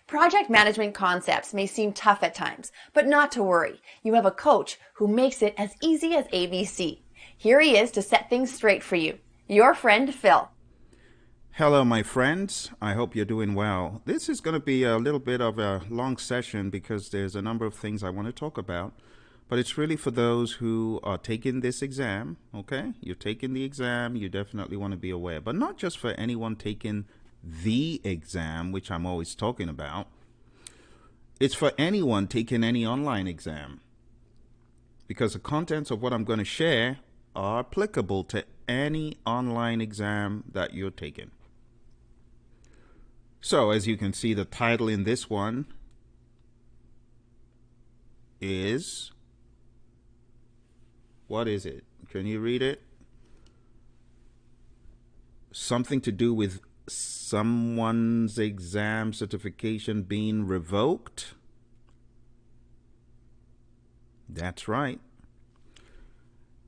Project management concepts may seem tough at times, but not to worry. You have a coach who makes it as easy as ABC. Here he is to set things straight for you. Your friend, Phil. Hello, my friends. I hope you're doing well. This is going to be a little bit of a long session because there's a number of things I want to talk about. But it's really for those who are taking this exam, okay? You're taking the exam, you definitely want to be aware. But not just for anyone taking the exam, which I'm always talking about. It's for anyone taking any online exam. Because the contents of what I'm going to share are applicable to any online exam that you're taking. So, as you can see, the title in this one is... What is it? Can you read it? Something to do with someone's exam certification being revoked? That's right.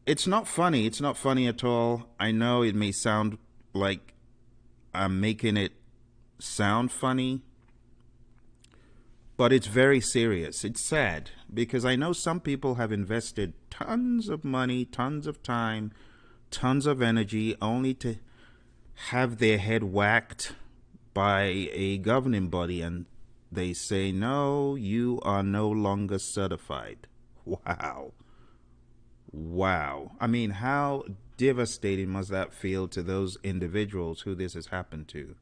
It's not funny. It's not funny at all. I know it may sound like I'm making it sound funny, but it's very serious. It's sad because I know some people have invested tons of money, tons of time, tons of energy only to have their head whacked by a governing body and they say, no, you are no longer certified. Wow. Wow. I mean, how devastating must that feel to those individuals who this has happened to?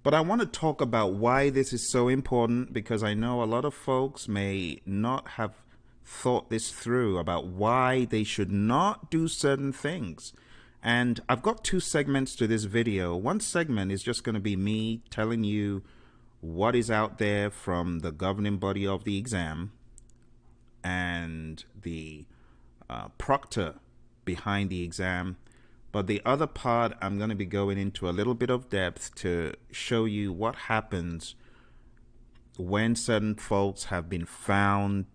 But I want to talk about why this is so important because I know a lot of folks may not have thought this through about why they should not do certain things. And I've got two segments to this video. One segment is just going to be me telling you what is out there from the governing body of the exam and the proctor behind the exam. But the other part, I'm going to be going into a little bit of depth to show you what happens when certain folks have been found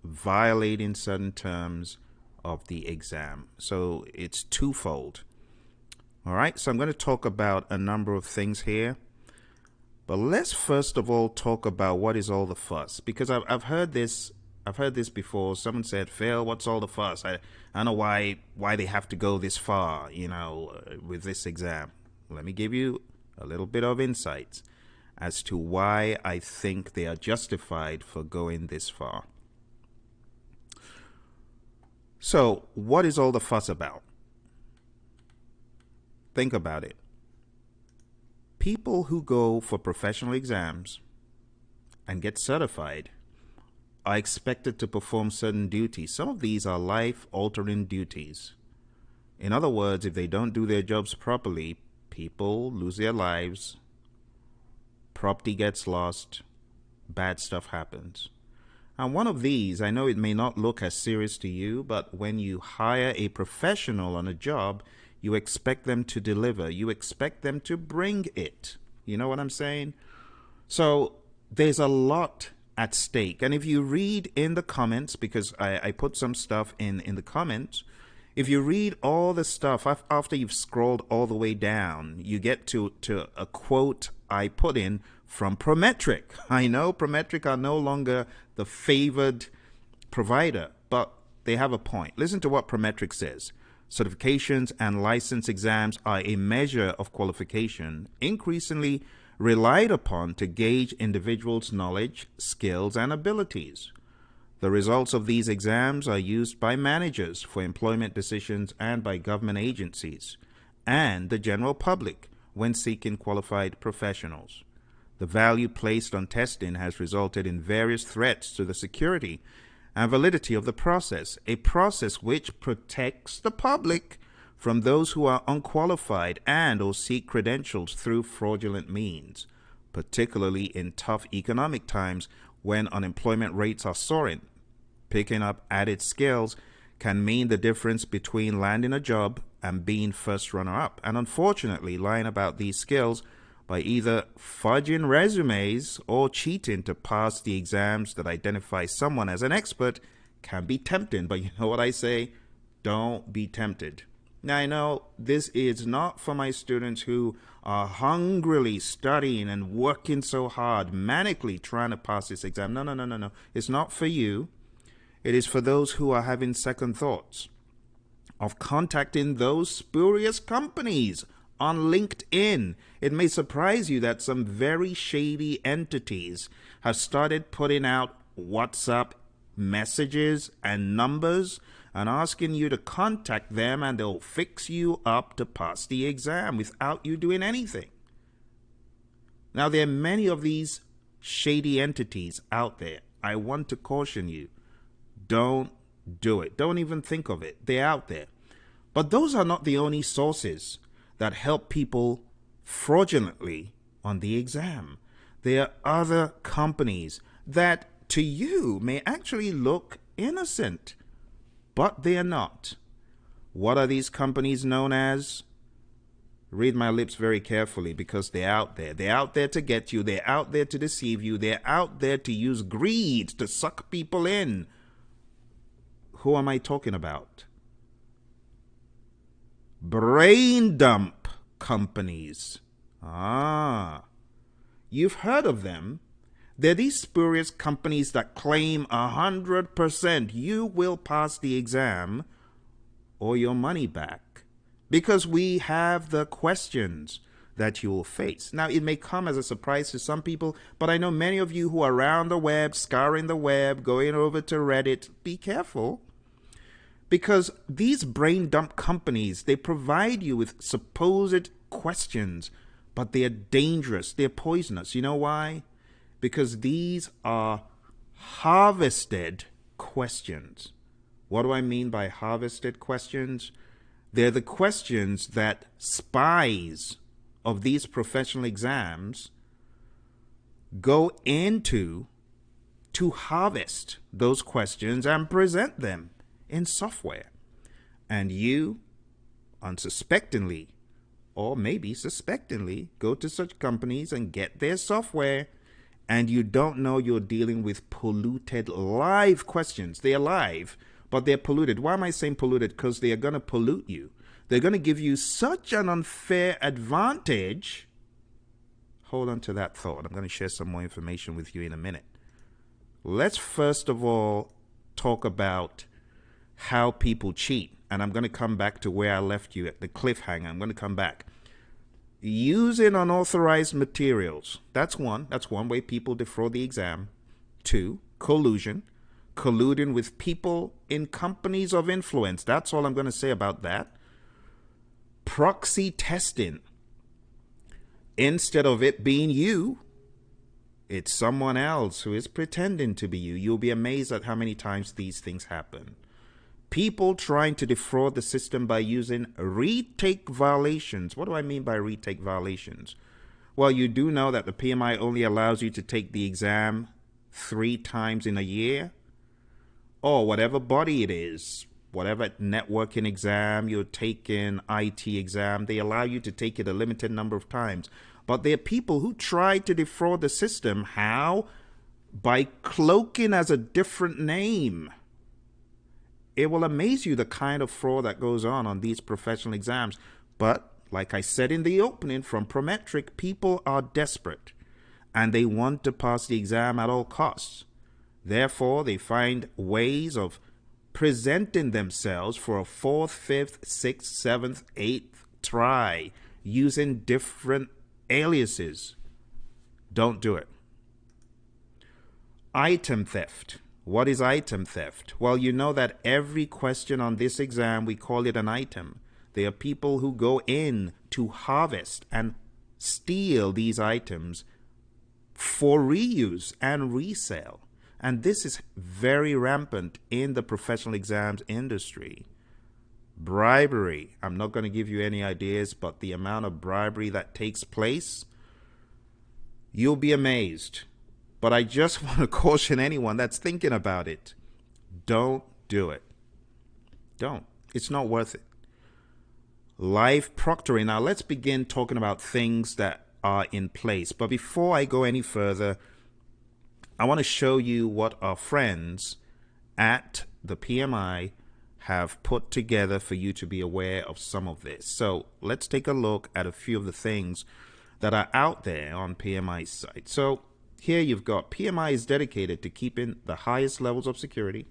violating certain terms of the exam. So it's twofold. All right, so I'm going to talk about a number of things here. But let's first of all talk about what is all the fuss, because I've heard this before. Someone said, Phil, what's all the fuss? I don't know why they have to go this far, with this exam. Let me give you a little bit of insights as to why I think they are justified for going this far. So, what is all the fuss about? Think about it. People who go for professional exams and get certified are expected to perform certain duties. Some of these are life-altering duties. In other words, if they don't do their jobs properly, people lose their lives, property gets lost, bad stuff happens. And one of these, I know it may not look as serious to you, but when you hire a professional on a job, you expect them to deliver. You expect them to bring it. You know what I'm saying? So there's a lot at stake. And if you read in the comments, because I put some stuff in the comments, if you read all the stuff after you've scrolled all the way down, you get to a quote I put in from PROMETRIC. I know PROMETRIC are no longer the favored provider, but they have a point. Listen to what PROMETRIC says. Certifications and license exams are a measure of qualification increasingly relied upon to gauge individuals' knowledge, skills, and abilities. The results of these exams are used by managers for employment decisions and by government agencies and the general public when seeking qualified professionals. The value placed on testing has resulted in various threats to the security and validity of the process, a process which protects the public from those who are unqualified and or seek credentials through fraudulent means, particularly in tough economic times when unemployment rates are soaring. Picking up added skills can mean the difference between landing a job and being first runner-up. And unfortunately, lying about these skills by either fudging resumes or cheating to pass the exams that identify someone as an expert can be tempting. But you know what I say? Don't be tempted. Now, I know this is not for my students who are hungrily studying and working so hard, manically trying to pass this exam. No, no, no, no, no. It's not for you. It is for those who are having second thoughts of contacting those spurious companies on LinkedIn. It may surprise you that some very shady entities have started putting out WhatsApp messages and numbers and asking you to contact them, and they'll fix you up to pass the exam without you doing anything. Now, there are many of these shady entities out there. I want to caution you. Don't do it. Don't even think of it. They're out there. But those are not the only sources that help people fraudulently on the exam. There are other companies that to you may actually look innocent, but they are not. What are these companies known as? Read my lips very carefully, because they're out there. They're out there to get you. They're out there to deceive you. They're out there to use greed to suck people in. Who am I talking about? Brain dump companies. You've heard of them. They're these spurious companies that claim 100% you will pass the exam or your money back, because we have the questions that you will face. Now, it may come as a surprise to some people, but I know many of you who are around the web, scouring the web, going over to Reddit. Be careful, because these brain dump companies, they provide you with supposed questions, but they're dangerous. They're poisonous. You know why? Because these are harvested questions. What do I mean by harvested questions? They're the questions that spies of these professional exams go into to harvest those questions and present them in software. And you, unsuspectingly, or maybe suspectingly, go to such companies and get their software, and you don't know you're dealing with polluted live questions. They're live, but they're polluted. Why am I saying polluted? Because they are going to pollute you. They're going to give you such an unfair advantage. Hold on to that thought. I'm going to share some more information with you in a minute. Let's first of all talk about how people cheat. And I'm going to come back to where I left you at the cliffhanger. I'm going to come back. Using unauthorized materials. That's one way people defraud the exam. 2, collusion. Colluding with people in companies of influence. That's all I'm going to say about that. Proxy testing. Instead of it being you, it's someone else who is pretending to be you. You'll be amazed at how many times these things happen. People trying to defraud the system by using retake violations. What do I mean by retake violations? Well, you do know that the PMI only allows you to take the exam 3 times in a year, or whatever body it is, whatever networking exam you're taking, IT exam, they allow you to take it a limited number of times. But there are people who try to defraud the system. How? By cloaking as a different name. It will amaze you the kind of fraud that goes on these professional exams. But like I said in the opening from PROMETRIC, people are desperate and they want to pass the exam at all costs. Therefore, they find ways of presenting themselves for a 4th, 5th, 6th, 7th, 8th try using different aliases. Don't do it. Item theft. What is item theft? Well, you know that every question on this exam, we call it an item. There are people who go in to harvest and steal these items for reuse and resale. And this is very rampant in the professional exams industry. Bribery. I'm not going to give you any ideas, but the amount of bribery that takes place, you'll be amazed. But I just want to caution anyone that's thinking about it. Don't do it. Don't. It's not worth it. Live proctoring. Now let's begin talking about things that are in place. But before I go any further, I want to show you what our friends at the PMI have put together for you to be aware of some of this. So let's take a look at a few of the things that are out there on PMI's site. So here you've got PMI is dedicated to keeping the highest levels of security,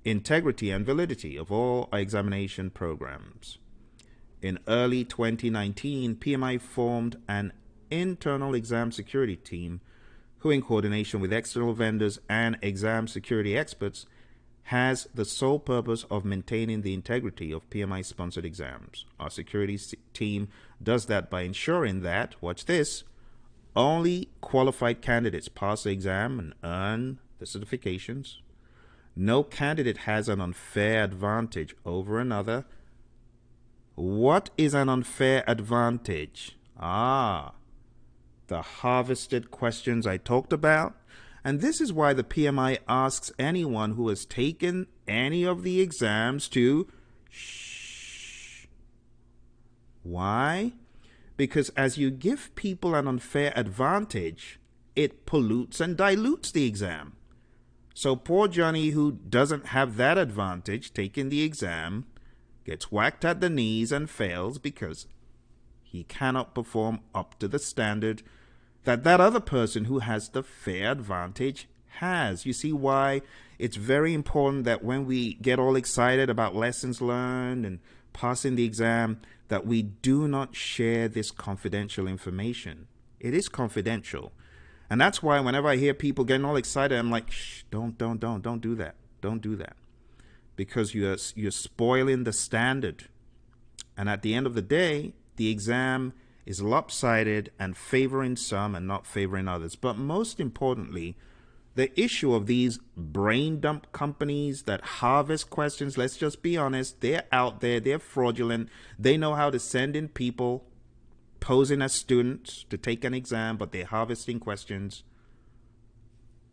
integrity, and validity of all examination programs. In early 2019, PMI formed an internal exam security team who, in coordination with external vendors and exam security experts, has the sole purpose of maintaining the integrity of PMI-sponsored exams. Our security team does that by ensuring that, watch this, only qualified candidates pass the exam and earn the certifications. No candidate has an unfair advantage over another. What is an unfair advantage? The harvested questions I talked about. And this is why the PMI asks anyone who has taken any of the exams to shh. Why? Because as you give people an unfair advantage, it pollutes and dilutes the exam. So poor Johnny, who doesn't have that advantage taking the exam, gets whacked at the knees and fails because he cannot perform up to the standard that other person who has the fair advantage has. You see why it's very important that when we get all excited about lessons learned and passing the exam, that we do not share this confidential information. It is confidential. And that's why whenever I hear people getting all excited, I'm like, shh, don't do that. Don't do that. Because you're spoiling the standard. And at the end of the day, the exam is lopsided and favoring some and not favoring others. But most importantly, the issue of these brain dump companies that harvest questions, let's just be honest, they're out there, they're fraudulent. They know how to send in people posing as students to take an exam, but they're harvesting questions.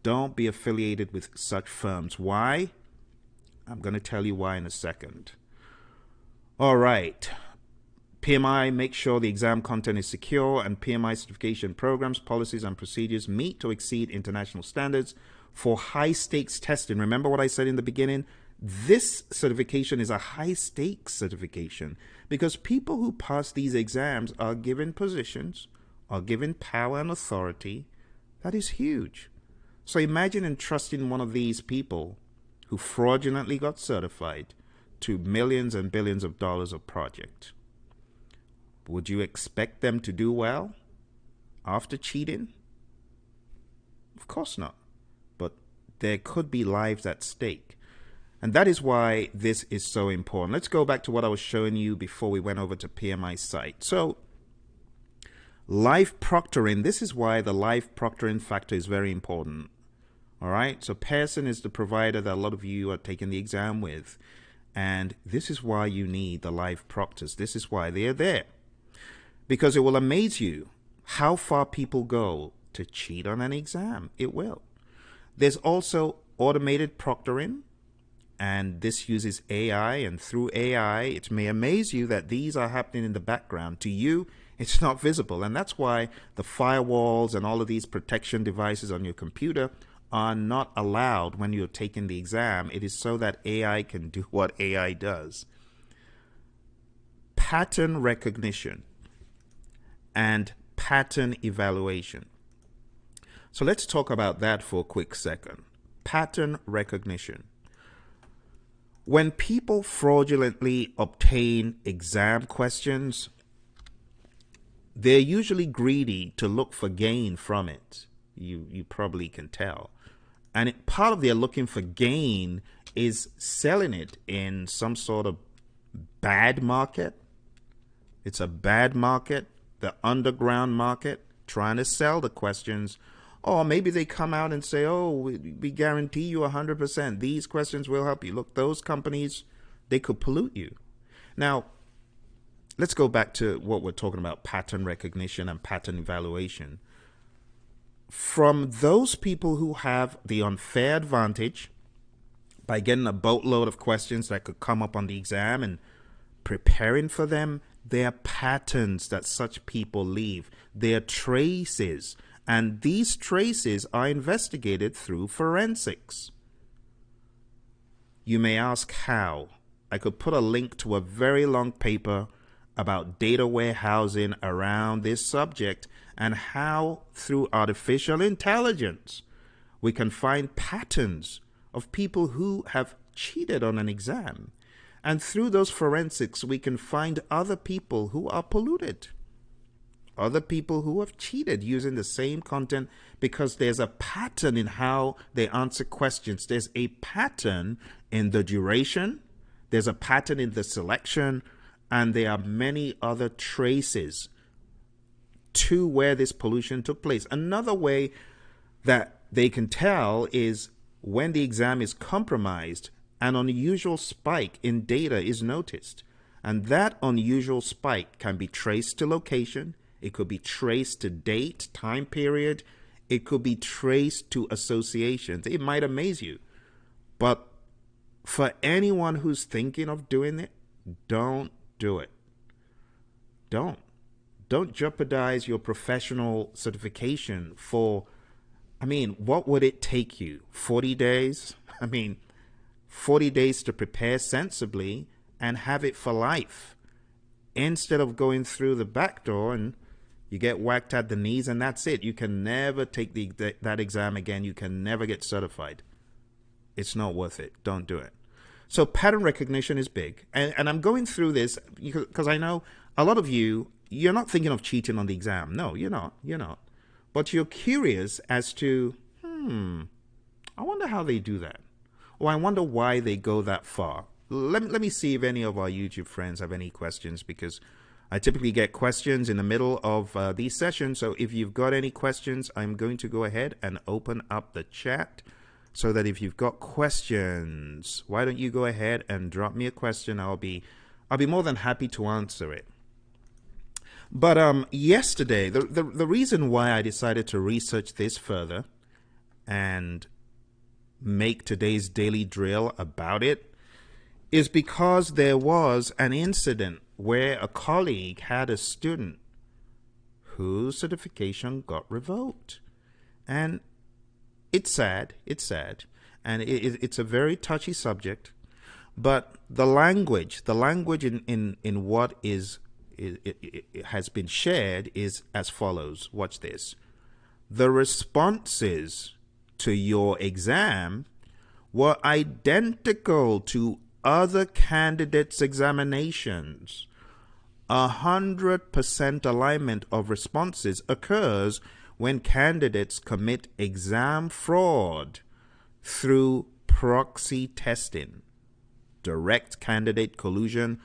Don't be affiliated with such firms. Why? I'm going to tell you why in a second. All right. PMI makes sure the exam content is secure, and PMI certification programs, policies, and procedures meet or exceed international standards for high-stakes testing. Remember what I said in the beginning? This certification is a high-stakes certification because people who pass these exams are given positions, are given power and authority. That is huge. So imagine entrusting one of these people who fraudulently got certified to millions and billions of dollars of project. Would you expect them to do well after cheating? Of course not. But there could be lives at stake. And that is why this is so important. Let's go back to what I was showing you before we went over to PMI's site. So, live proctoring, this is why the live proctoring factor is very important. All right, so Praizion is the provider that a lot of you are taking the exam with. And this is why you need the live proctors. This is why they're there. Because it will amaze you how far people go to cheat on an exam. It will. There's also automated proctoring, and this uses AI, and through AI, it may amaze you that these are happening in the background. To you, it's not visible, and that's why the firewalls and all of these protection devices on your computer are not allowed when you're taking the exam. It is so that AI can do what AI does. Pattern recognition and pattern evaluation. So let's talk about that for a quick second. Pattern recognition. When people fraudulently obtain exam questions, they're usually greedy to look for gain from it. You probably can tell. And part of their looking for gain is selling it in some sort of bad market. It's a bad market, the underground market, trying to sell the questions. Or maybe they come out and say, oh, we guarantee you 100%. These questions will help you. Look, those companies, they could pollute you. Now, let's go back to what we're talking about, pattern recognition and pattern evaluation. From those people who have the unfair advantage by getting a boatload of questions that could come up on the exam and preparing for them, there are patterns that such people leave. There are traces, and these traces are investigated through forensics. You may ask how. I could put a link to a very long paper about data warehousing around this subject and how through artificial intelligence we can find patterns of people who have cheated on an exam. And through those forensics, we can find other people who are polluted, other people who have cheated using the same content, because there's a pattern in how they answer questions. There's a pattern in the duration, there's a pattern in the selection, and there are many other traces to where this pollution took place. Another way that they can tell is when the exam is compromised, an unusual spike in data is noticed. And that unusual spike can be traced to location, it could be traced to date, time period, it could be traced to associations. It might amaze you. But for anyone who's thinking of doing it, don't do it. Don't jeopardize your professional certification for, what would it take you? 40 days? 40 days to prepare sensibly and have it for life, instead of going through the back door and you get whacked at the knees and that's it. You can never take that exam again. You can never get certified. It's not worth it. Don't do it. So pattern recognition is big. And I'm going through this because I know a lot of you're not thinking of cheating on the exam. No, you're not. But you're curious as to, I wonder how they do that. Or I wonder why they go that far. Let me see if any of our YouTube friends have any questions, because I typically get questions in the middle of these sessions. So if you've got any questions, I'm going to go ahead and open up the chat so that if you've got questions, why don't you go ahead and drop me a question? I'll be more than happy to answer it. But yesterday, the reason why I decided to research this further and make today's daily drill about it is because there was an incident where a colleague had a student whose certification got revoked. And it's sad, and it's a very touchy subject, but the language in what it has been shared is as follows. Watch this. The responses to your exam were identical to other candidates' examinations. 100% alignment of responses occurs when candidates commit exam fraud through proxy testing, direct candidate collusion,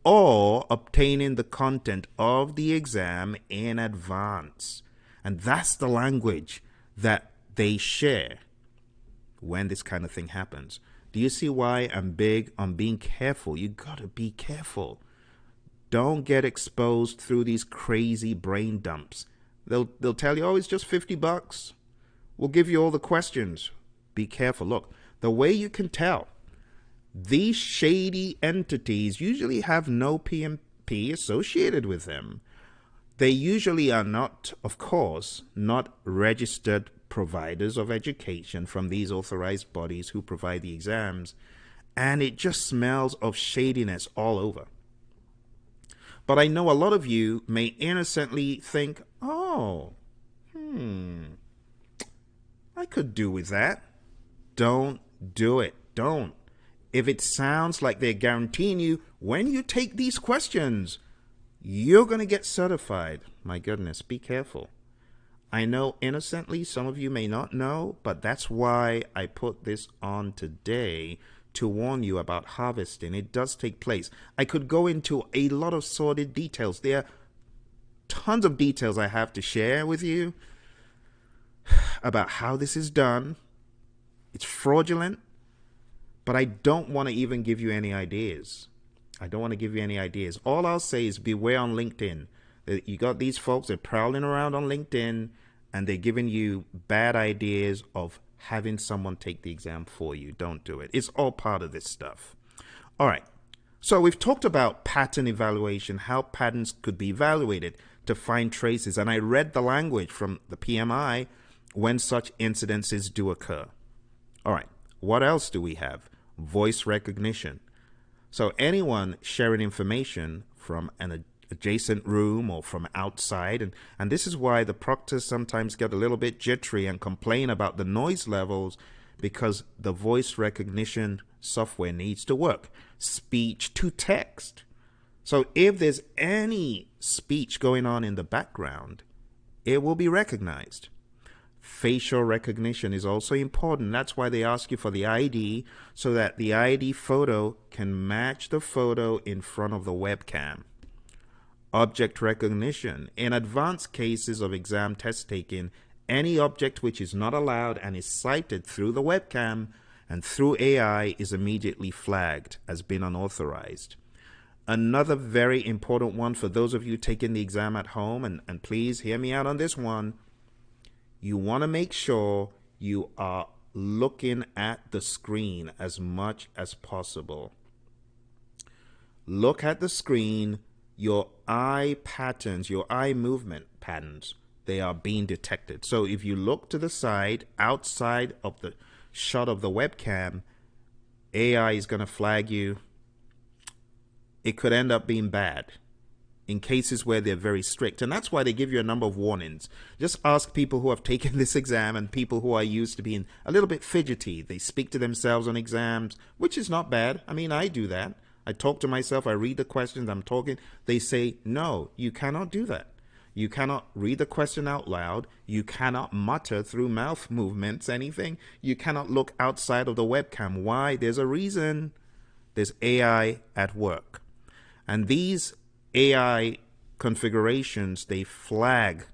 or obtaining the content of the exam in advance. And that's the language that they share when this kind of thing happens. Do you see why I'm big on being careful? You gotta be careful. Don't get exposed through these crazy brain dumps. They'll tell you, oh, it's just $50. We'll give you all the questions. Be careful. Look, the way you can tell, these shady entities usually have no PMP associated with them. They usually are not, of course, not registered providers of education from these authorized bodies who provide the exams. And it just smells of shadiness all over. But I know a lot of you may innocently think, oh, I could do with that. Don't do it. Don't. If it sounds like they're guaranteeing you, when you take these questions, you're going to get certified. My goodness, be careful. I know innocently some of you may not know, but that's why I put this on today, to warn you about harvesting. It does take place. I could go into a lot of sordid details. There are tons of details I have to share with you about how this is done. It's fraudulent, but I don't want to even give you any ideas. All I'll say is beware on LinkedIn. You got these folks, they're prowling around on LinkedIn, and they're giving you bad ideas of having someone take the exam for you. Don't do it. It's all part of this stuff. All right. So we've talked about pattern evaluation, how patterns could be evaluated to find traces. And I read the language from the PMI when such incidences do occur. All right. What else do we have? Voice recognition. So anyone sharing information from an adjacent room or from outside, and this is why the proctors sometimes get a little bit jittery and complain about the noise levels, because the voice recognition software needs to work. Speech to text. So if there's any speech going on in the background, it will be recognized. Facial recognition is also important. That's why they ask you for the ID, so that the ID photo can match the photo in front of the webcam. Object recognition. In advanced cases of exam test taking, any object which is not allowed and is cited through the webcam and through AI is immediately flagged as being unauthorized. Another very important one for those of you taking the exam at home, and please hear me out on this one, you want to make sure you are looking at the screen as much as possible. Look at the screen. Your eye patterns, your eye movement patterns, they are being detected. So if you look to the side, outside of the shot of the webcam, AI is going to flag you. It could end up being bad in cases where they're very strict. And that's why they give you a number of warnings. Just ask people who have taken this exam and people who are used to being a little bit fidgety. They speak to themselves on exams, which is not bad. I mean, I do that. I talk to myself. I read the questions. I'm talking. They say, no, you cannot do that. You cannot read the question out loud. You cannot mutter through mouth movements, anything. You cannot look outside of the webcam. Why? There's a reason. There's AI at work. And these AI configurations, they flag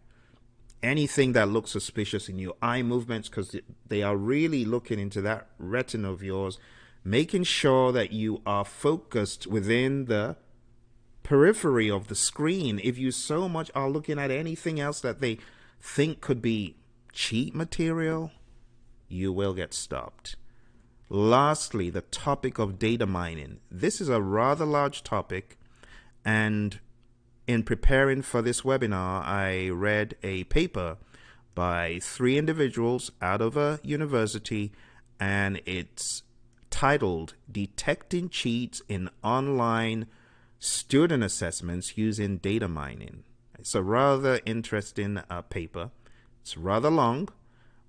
anything that looks suspicious in your eye movements, because they are really looking into that retina of yours, making sure that you are focused within the periphery of the screen. If you so much are looking at anything else that they think could be cheat material, you will get stopped. Lastly, the topic of data mining. This is a rather large topic, and in preparing for this webinar, I read a paper by 3 individuals out of a university, and it's titled Detecting Cheats in Online Student Assessments Using Data Mining. It's a rather interesting paper. It's rather long,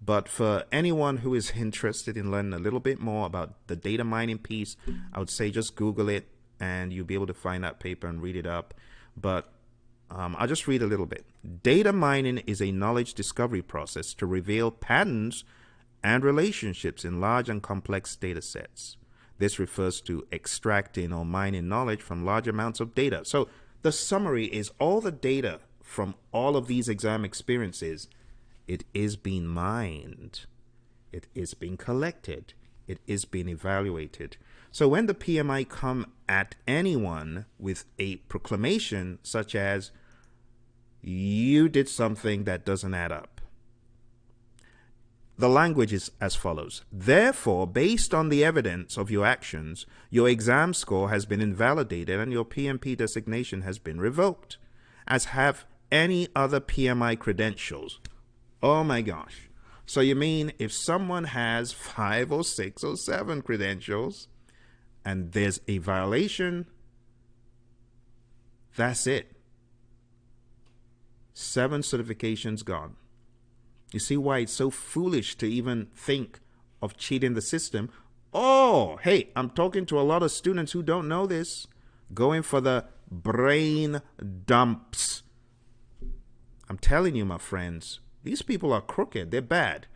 but for anyone who is interested in learning a little bit more about the data mining piece, I would say just Google it and you'll be able to find that paper and read it up. But I'll just read a little bit. Data mining is a knowledge discovery process to reveal patterns and relationships in large and complex data sets. This refers to extracting or mining knowledge from large amounts of data. So the summary is all the data from all of these exam experiences, it is being mined. It is being collected. It is being evaluated. So when the PMI come at anyone with a proclamation such as, you did something that doesn't add up, the language is as follows. Therefore, based on the evidence of your actions, your exam score has been invalidated and your PMP designation has been revoked, as have any other PMI credentials. Oh my gosh. So you mean if someone has 5 or 6 or 7 credentials and there's a violation, that's it. 7 certifications gone. You see why it's so foolish to even think of cheating the system? Oh, hey, I'm talking to a lot of students who don't know this, going for the brain dumps. I'm telling you, my friends, these people are crooked. They're bad.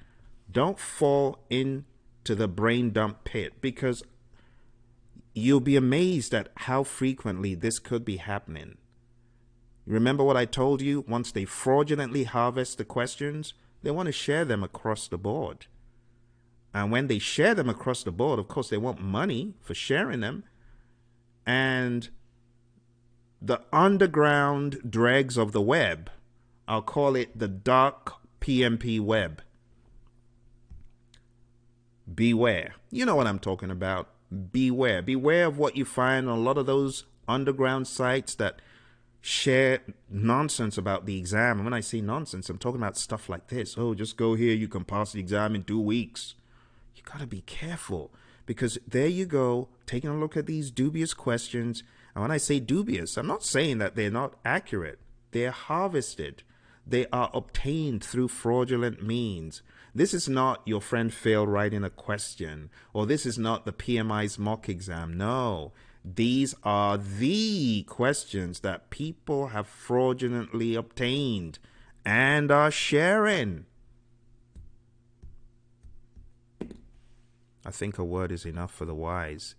Don't fall into the brain dump pit, because you'll be amazed at how frequently this could be happening. Remember what I told you? Once they fraudulently harvest the questions, they want to share them across the board. And when they share them across the board, of course, they want money for sharing them. And the underground dregs of the web, I'll call it the dark PMP web. Beware. You know what I'm talking about. Beware. Beware of what you find on a lot of those underground sites that share nonsense about the exam. And when I say nonsense, I'm talking about stuff like this. Oh, just go here. You can pass the exam in 2 weeks. You got to be careful, because there you go, taken a look at these dubious questions. And when I say dubious, I'm not saying that they're not accurate. They're harvested. They are obtained through fraudulent means. This is not your friend failed writing a question, or this is not the PMI's mock exam. No, these are the questions that people have fraudulently obtained and are sharing. I think a word is enough for the wise.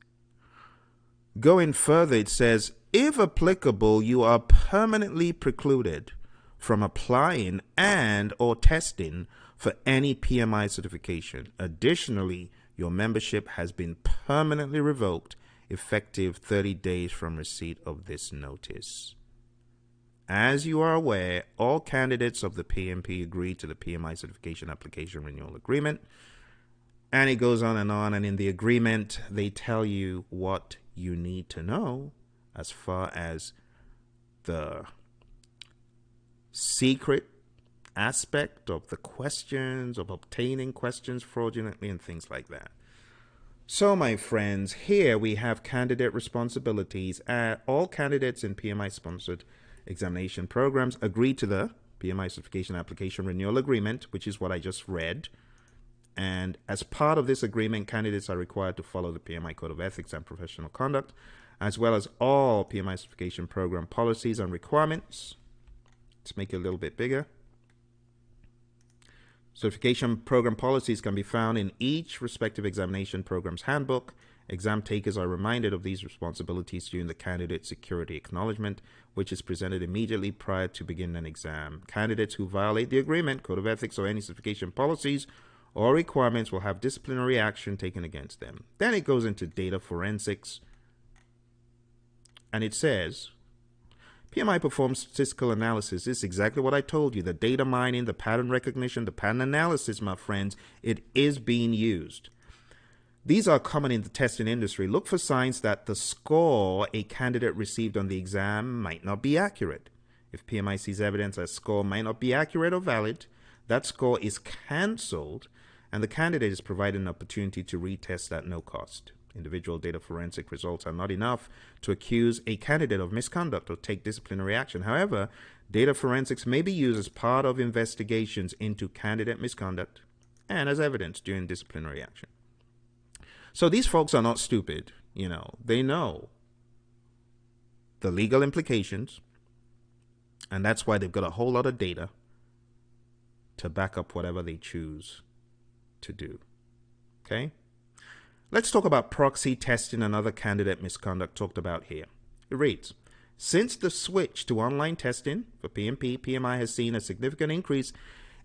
Going further, it says, if applicable, you are permanently precluded from applying and or testing for any PMI certification. Additionally, your membership has been permanently revoked effective 30 days from receipt of this notice. As you are aware, all candidates of the PMP agree to the PMI certification application renewal agreement. And it goes on, and in the agreement, they tell you what you need to know as far as the secret aspect of the questions, of obtaining questions fraudulently and things like that. So, my friends, here we have candidate responsibilities. All candidates in PMI-sponsored examination programs agree to the PMI certification application renewal agreement, which is what I just read. And as part of this agreement, candidates are required to follow the PMI Code of Ethics and Professional Conduct, as well as all PMI certification program policies and requirements. Let's make it a little bit bigger. Certification program policies can be found in each respective examination program's handbook. Exam takers are reminded of these responsibilities during the candidate security acknowledgement, which is presented immediately prior to beginning an exam. Candidates who violate the agreement, Code of Ethics, or any certification policies or requirements will have disciplinary action taken against them. Then it goes into data forensics. And it says, PMI performs statistical analysis. This is exactly what I told you. The data mining, the pattern recognition, the pattern analysis, my friends, it is being used. These are common in the testing industry. Look for signs that the score a candidate received on the exam might not be accurate. If PMI sees evidence that score might not be accurate or valid, that score is cancelled, and the candidate is provided an opportunity to retest at no cost. Individual data forensic results are not enough to accuse a candidate of misconduct or take disciplinary action. However, data forensics may be used as part of investigations into candidate misconduct and as evidence during disciplinary action. So these folks are not stupid. They know the legal implications, and that's why they've got a whole lot of data to back up whatever they choose to do. Okay? Let's talk about proxy testing and other candidate misconduct talked about here. It reads, since the switch to online testing for PMP, PMI has seen a significant increase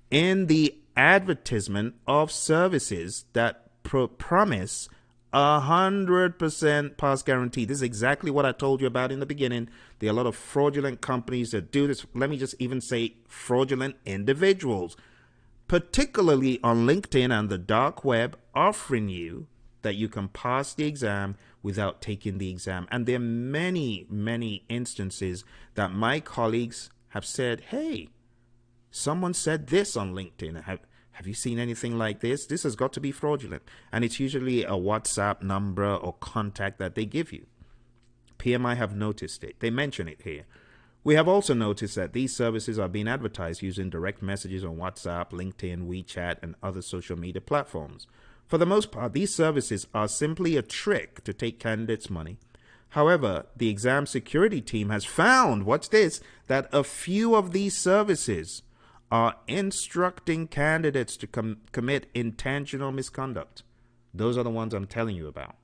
in the advertisement of services that promise 100% pass guarantee. This is exactly what I told you about in the beginning. There are a lot of fraudulent companies that do this. Let me just even say fraudulent individuals, particularly on LinkedIn and the dark web, offering you that you can pass the exam without taking the exam. And there are many, many instances that my colleagues have said, hey, someone said this on LinkedIn. Have you seen anything like this? This has got to be fraudulent. And it's usually a WhatsApp number or contact that they give you. PMI have noticed it. They mention it here. We have also noticed that these services are being advertised using direct messages on WhatsApp, LinkedIn, WeChat, and other social media platforms. For the most part, these services are simply a trick to take candidates' money. However, the exam security team has found, watch this, that a few of these services are instructing candidates to commit intentional misconduct. Those are the ones I'm telling you about.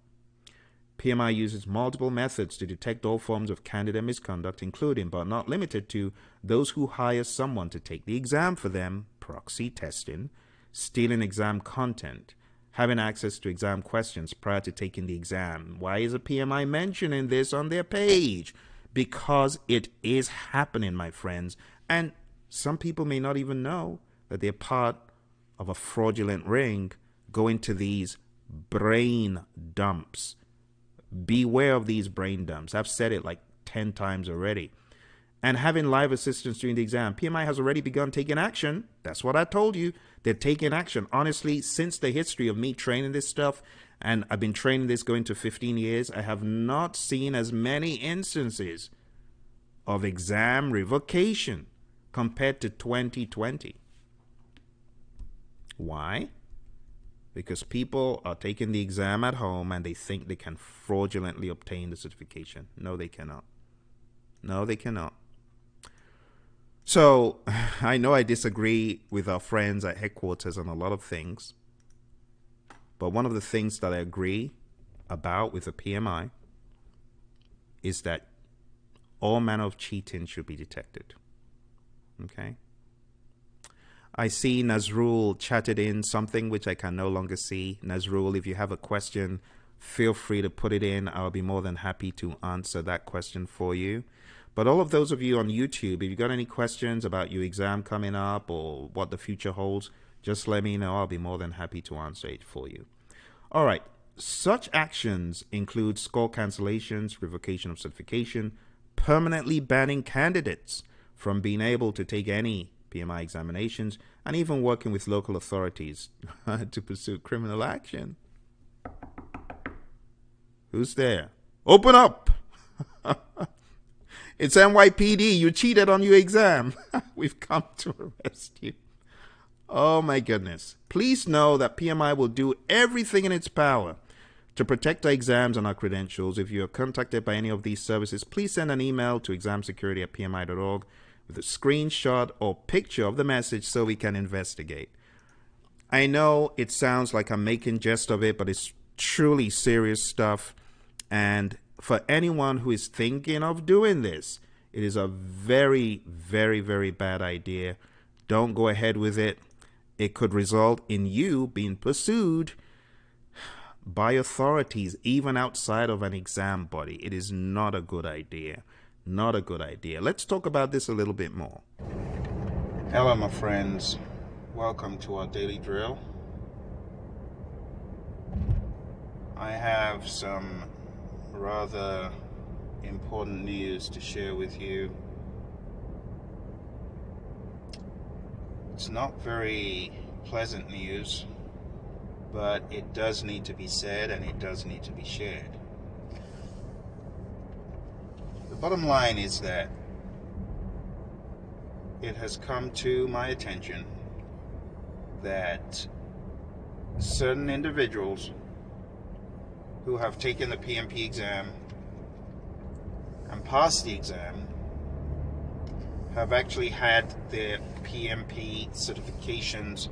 PMI uses multiple methods to detect all forms of candidate misconduct, including but not limited to those who hire someone to take the exam for them, proxy testing, stealing exam content, having access to exam questions prior to taking the exam. Why is a PMI mentioning this on their page? Because it is happening, my friends. And some people may not even know that they're part of a fraudulent ring going to these brain dumps. Beware of these brain dumps. I've said it like 10 times already. And having live assistance during the exam. PMI has already begun taking action. That's what I told you. They're taking action. Honestly, since the history of me training this stuff and I've been training this going to 15 years, I have not seen as many instances of exam revocation compared to 2020. Why? Because people are taking the exam at home and they think they can fraudulently obtain the certification. No, they cannot. No, they cannot. So, I know I disagree with our friends at headquarters on a lot of things, but one of the things that I agree about with the PMI is that all manner of cheating should be detected. Okay? I see Nazrul chatted in something which I can no longer see. Nazrul, if you have a question, feel free to put it in. I'll be more than happy to answer that question for you. But all of those of you on YouTube, if you've got any questions about your exam coming up or what the future holds, just let me know. I'll be more than happy to answer it for you. All right. Such actions include score cancellations, revocation of certification, permanently banning candidates from being able to take any PMI examinations, and even working with local authorities to pursue criminal action. Who's there? Open up! It's NYPD. You cheated on your exam. We've come to arrest you. Oh my goodness. Please know that PMI will do everything in its power to protect our exams and our credentials. If you are contacted by any of these services, please send an email to examsecurity@pmi.org with a screenshot or picture of the message so we can investigate. I know it sounds like I'm making jest of it, but it's truly serious stuff. And for anyone who is thinking of doing this, it is a very, very, very bad idea. Don't go ahead with it. It could result in you being pursued by authorities, even outside of an exam body. It is not a good idea. Not a good idea. Let's talk about this a little bit more. Hello, my friends. Welcome to our daily drill. I have some rather important news to share with you. It's not very pleasant news, but it does need to be said and it does need to be shared. The bottom line is that it has come to my attention that certain individuals who have taken the PMP exam and passed the exam have actually had their PMP certifications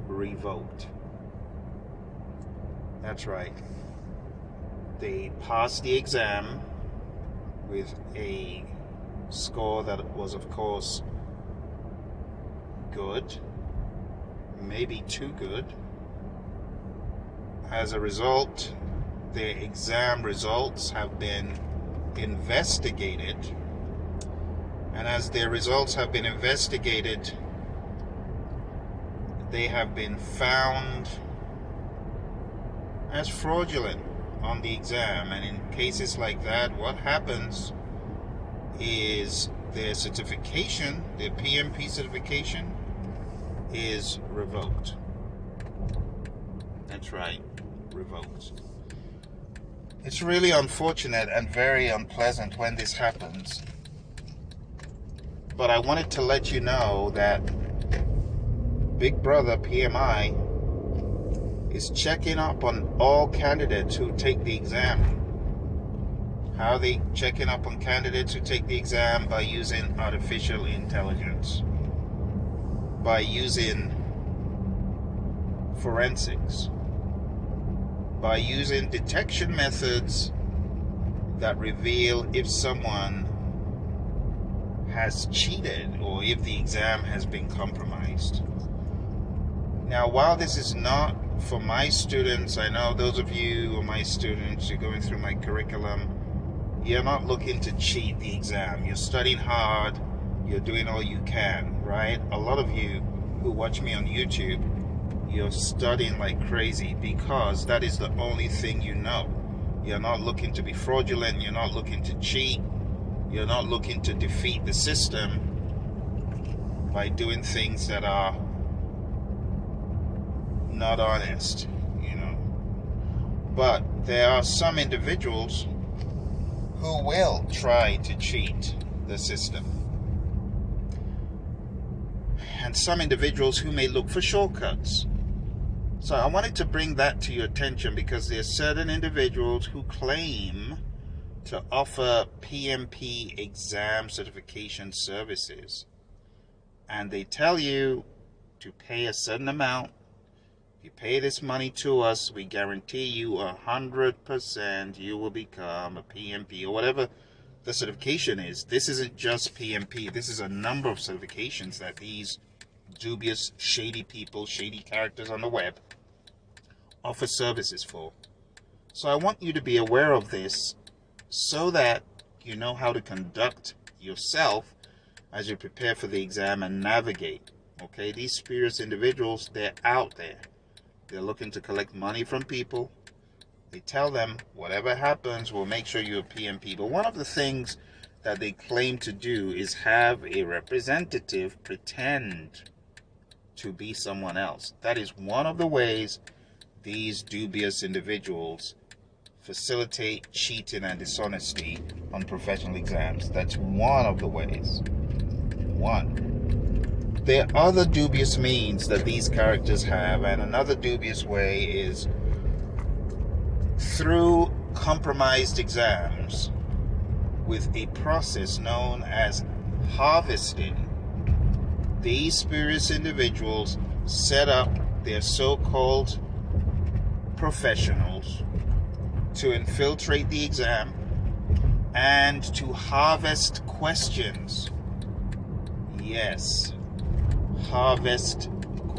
revoked. That's right. They passed the exam with a score that was, of course, good, maybe too good. As a result, their exam results have been investigated, and as their results have been investigated, they have been found as fraudulent on the exam. And in cases like that, what happens is their certification, their PMP certification, is revoked. That's right, revoked. It's really unfortunate and very unpleasant when this happens. But I wanted to let you know that Big Brother PMI is checking up on all candidates who take the exam. How are they checking up on candidates who take the exam? By using artificial intelligence, by using forensics, by using detection methods that reveal if someone has cheated or if the exam has been compromised. Now, while this is not for my students, I know those of you who are my students, you're going through my curriculum, you're not looking to cheat the exam. You're studying hard, you're doing all you can, right? A lot of you who watch me on YouTube, you're studying like crazy because that is the only thing you know. You're not looking to be fraudulent, you're not looking to cheat, you're not looking to defeat the system by doing things that are not honest, you know. But there are some individuals who will try to cheat the system. And some individuals who may look for shortcuts. So I wanted to bring that to your attention because there are certain individuals who claim to offer PMP exam certification services. And they tell you to pay a certain amount. If you pay this money to us, we guarantee you 100% you will become a PMP or whatever the certification is. This isn't just PMP. This is a number of certifications that these dubious, shady people, shady characters on the web offer services for. So I want you to be aware of this so that you know how to conduct yourself as you prepare for the exam and navigate. Okay, these spurious individuals, they're out there. They're looking to collect money from people. They tell them, whatever happens, we'll make sure you're a PMP. But one of the things that they claim to do is have a representative pretend to be someone else. That is one of the ways these dubious individuals facilitate cheating and dishonesty on professional exams. That's one of the ways. One. There are other dubious means that these characters have, and another dubious way is through compromised exams with a process known as harvesting. These spurious individuals set up their so-called professionals to infiltrate the exam and to harvest questions. Yes, harvest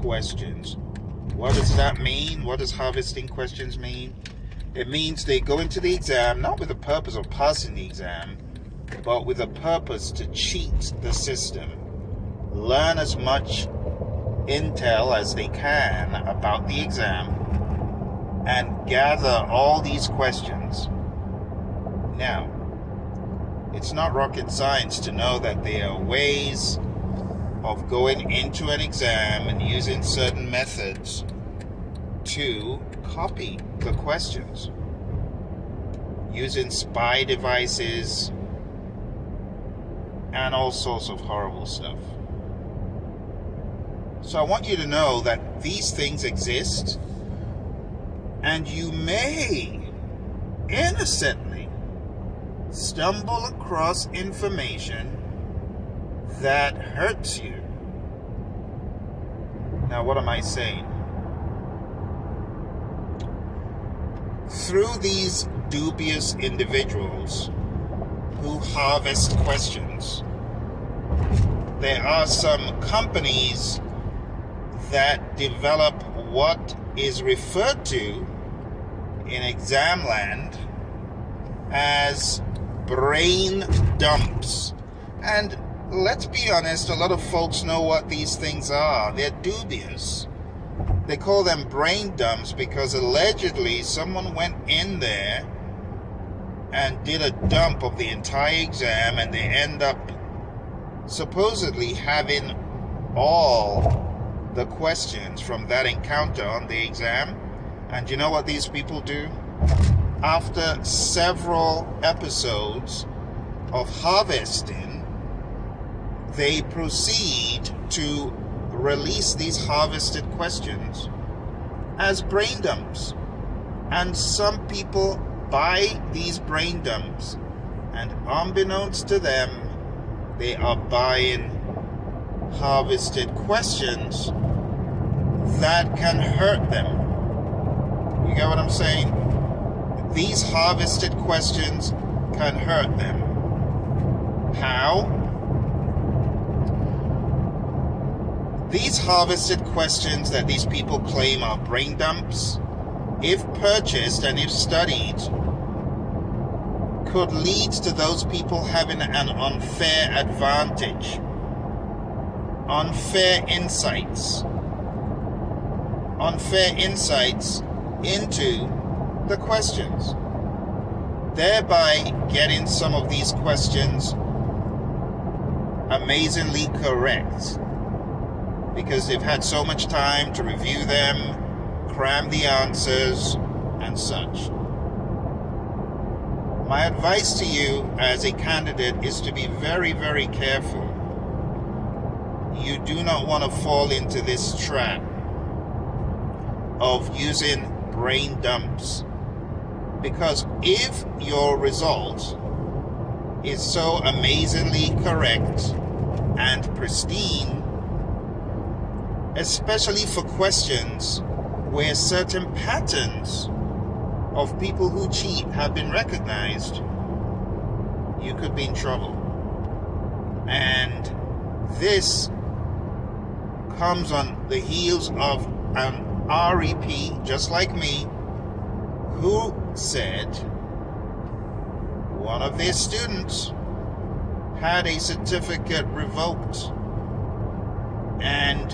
questions. What does that mean? What does harvesting questions mean? It means they go into the exam not with the purpose of passing the exam, but with a purpose to cheat the system. Learn as much intel as they can about the exam and gather all these questions. Now, it's not rocket science to know that there are ways of going into an exam and using certain methods to copy the questions, using spy devices and all sorts of horrible stuff. So I want you to know that these things exist, and you may innocently stumble across information that hurts you. Now, what am I saying? Through these dubious individuals who harvest questions, there are some companies that develop what is referred to in exam land as brain dumps. And let's be honest, a lot of folks know what these things are. They're dubious. They call them brain dumps because allegedly someone went in there and did a dump of the entire exam, and they end up supposedly having all the questions from that encounter on the exam. And you know what these people do? After several episodes of harvesting, they proceed to release these harvested questions as brain dumps. And some people buy these brain dumps, and unbeknownst to them, they are buying harvested questions that can hurt them. You get what I'm saying? These harvested questions can hurt them. How? These harvested questions that these people claim are brain dumps, if purchased and if studied, could lead to those people having an unfair advantage, unfair insights into the questions, thereby getting some of these questions amazingly correct, because they've had so much time to review them, cram the answers, and such. My advice to you as a candidate is to be very, very careful. You do not want to fall into this trap of using brain dumps, because if your result is so amazingly correct and pristine, especially for questions where certain patterns of people who cheat have been recognized, you could be in trouble. And this comes on the heels of an REP, just like me, who said one of their students had a certificate revoked. And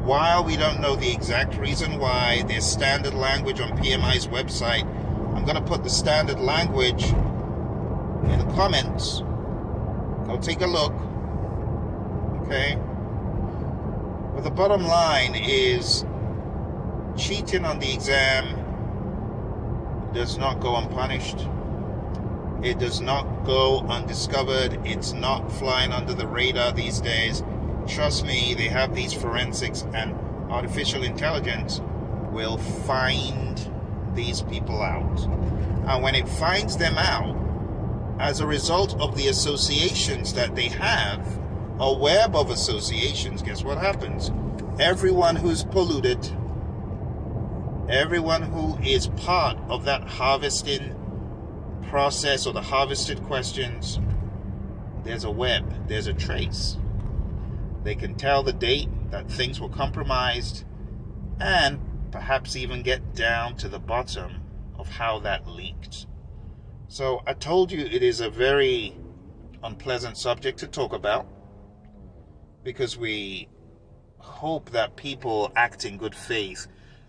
while we don't know the exact reason why, there's standard language on PMI's website. I'm going to put the standard language in the comments. Go take a look. Okay? But the bottom line is, cheating on the exam does not go unpunished. It does not go undiscovered. It's not flying under the radar these days. Trust me, they have these forensics, and artificial intelligence will find these people out. And when it finds them out, as a result of the associations that they have, a web of associations, guess what happens? Everyone who's polluted, everyone who is part of that harvesting process or the harvested questions, there's a web, there's a trace. They can tell the date that things were compromised, and perhaps even get down to the bottom of how that leaked. So I told you it is a very unpleasant subject to talk about, because we hope that people act in good faith.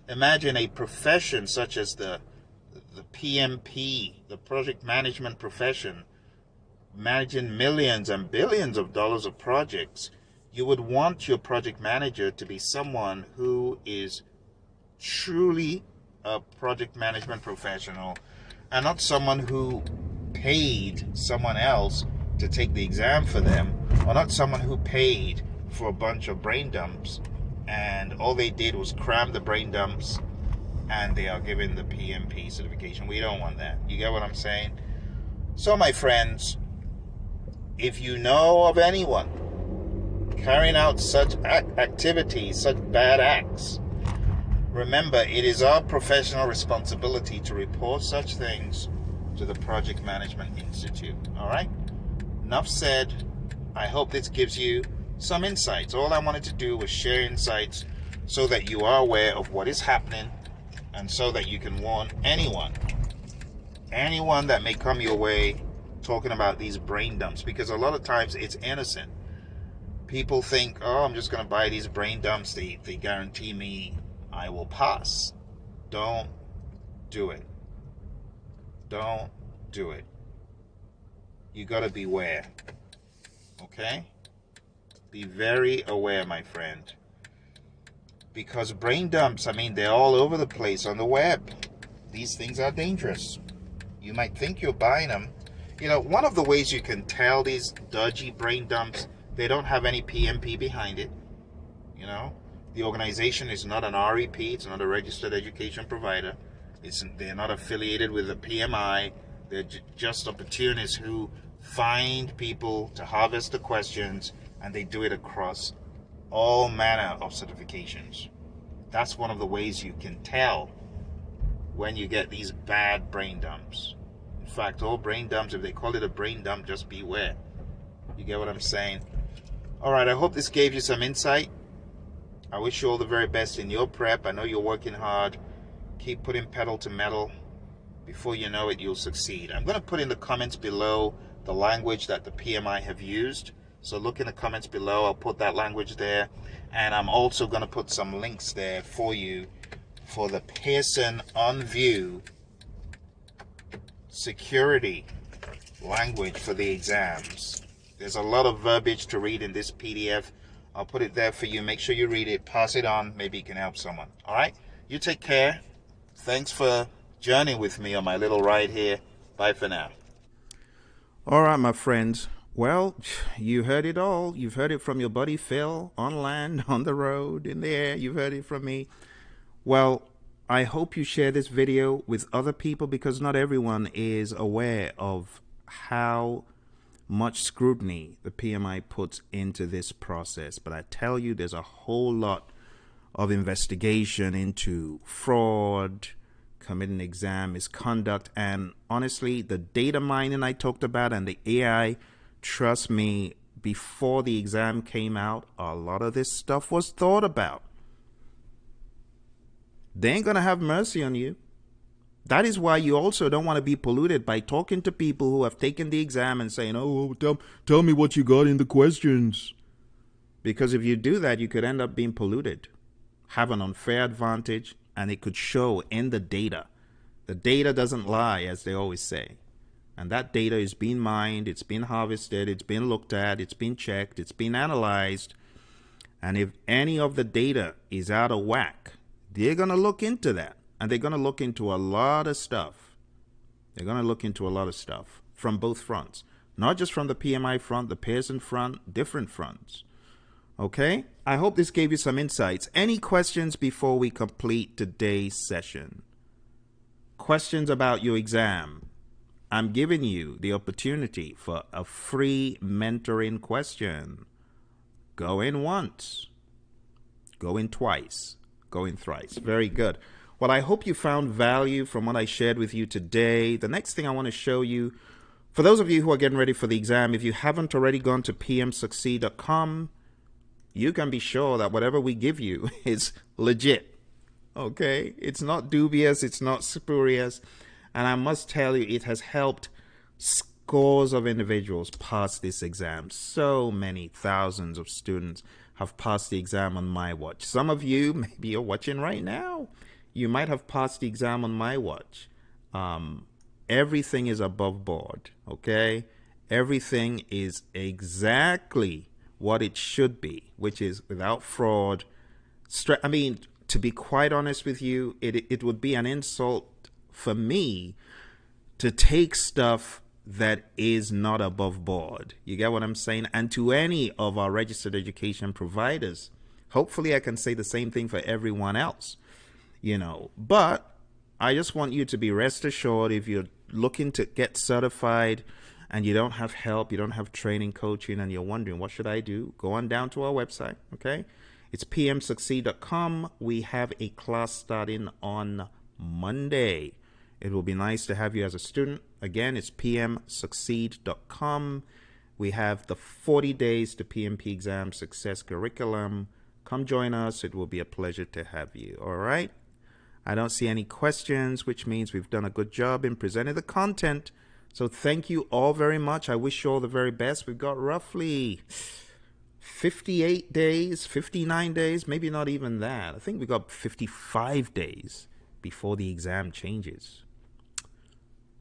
Imagine a profession such as the PMP, the project management profession, managing millions and billions of dollars of projects. You would want your project manager to be someone who is truly a project management professional, and not someone who paid someone else to take the exam for them, or not someone who paid for a bunch of brain dumps and all they did was cram the brain dumps and they are given the PMP certification. We don't want that. You get what I'm saying? So my friends, if you know of anyone carrying out such activities, such bad acts, remember, it is our professional responsibility to report such things to the Project Management Institute. All right? Enough said. I hope this gives you some insights. All I wanted to do was share insights so that you are aware of what is happening, and so that you can warn anyone that may come your way talking about these brain dumps, because a lot of times it's innocent. People think, oh, I'm just going to buy these brain dumps. They guarantee me I will pass. Don't do it. Don't do it. You got to beware. Okay? Be very aware, my friend. Because brain dumps, I mean, they're all over the place on the web. These things are dangerous. You might think you're buying them. You know, one of the ways you can tell these dodgy brain dumps, they don't have any PMP behind it. You know, the organization is not an REP. It's not a registered education provider. They're not affiliated with the PMI. They're just opportunists who find people to harvest the questions, and they do it across all manner of certifications. That's one of the ways you can tell when you get these bad brain dumps. In fact, all brain dumps, if they call it a brain dump, just beware. You get what I'm saying? All right, I hope this gave you some insight. I wish you all the very best in your prep. I know you're working hard. Keep putting pedal to metal. Before you know it, you'll succeed. I'm going to put in the comments below the language that the PMI have used. So look in the comments below. I'll put that language there. And I'm also going to put some links there for you for the Pearson on-view security language for the exams. There's a lot of verbiage to read in this PDF. I'll put it there for you. Make sure you read it. Pass it on. Maybe it can help someone. All right? You take care. Thanks for journeying with me on my little ride here. Bye for now. All right, my friends. Well, you heard it all. You've heard it from your buddy Phil, on land, on the road, in the air. You've heard it from me. Well, I hope you share this video with other people, because not everyone is aware of how much scrutiny the PMI puts into this process. But I tell you, there's a whole lot of investigation into fraud, committing exam misconduct, and honestly, the data mining I talked about and the AI, trust me, before the exam came out, a lot of this stuff was thought about. They ain't gonna have mercy on you. That is why you also don't want to be polluted by talking to people who have taken the exam and saying, oh, tell me what you got in the questions. Because if you do that, you could end up being polluted, have an unfair advantage, and it could show in the data. The data doesn't lie, as they always say. And that data is being mined, it's been harvested, it's been looked at, it's been checked, it's been analyzed. And if any of the data is out of whack, they're going to look into that. And they're going to look into a lot of stuff. They're going to look into a lot of stuff from both fronts. Not just from the PMI front, the Praizion front, different fronts. Okay? I hope this gave you some insights. Any questions before we complete today's session? Questions about your exam? I'm giving you the opportunity for a free mentoring question. Go in once. Go in twice. Go in thrice. Very good. Well, I hope you found value from what I shared with you today. The next thing I want to show you, for those of you who are getting ready for the exam, if you haven't already gone to pmsucceed.com, you can be sure that whatever we give you is legit. Okay? It's not dubious. It's not spurious. And I must tell you, it has helped scores of individuals pass this exam. So many thousands of students have passed the exam on my watch. Some of you, maybe you're watching right now. You might have passed the exam on my watch. Everything is above board, okay? Everything is exactly what it should be, which is without fraud. I mean, to be quite honest with you, it would be an insult for me to take stuff that is not above board. You get what I'm saying? And to any of our registered education providers, hopefully I can say the same thing for everyone else. You know, but I just want you to be rest assured, if you're looking to get certified and you don't have help, you don't have training, coaching, and you're wondering, what should I do? Go on down to our website, okay? It's pmsucceed.com. We have a class starting on Monday. It will be nice to have you as a student. Again, it's pmsucceed.com. We have the 40 days to PMP exam success curriculum. Come join us. It will be a pleasure to have you. All right? I don't see any questions, which means we've done a good job in presenting the content. So thank you all very much. I wish you all the very best. We've got roughly 58 days, 59 days, maybe not even that. I think we got 55 days before the exam changes.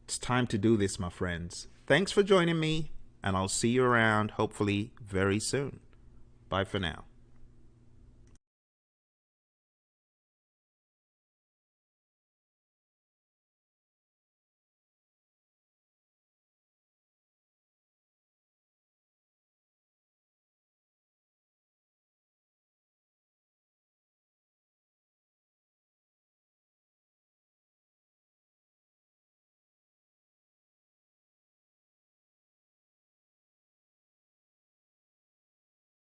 It's time to do this, my friends. Thanks for joining me, and I'll see you around, hopefully very soon. Bye for now.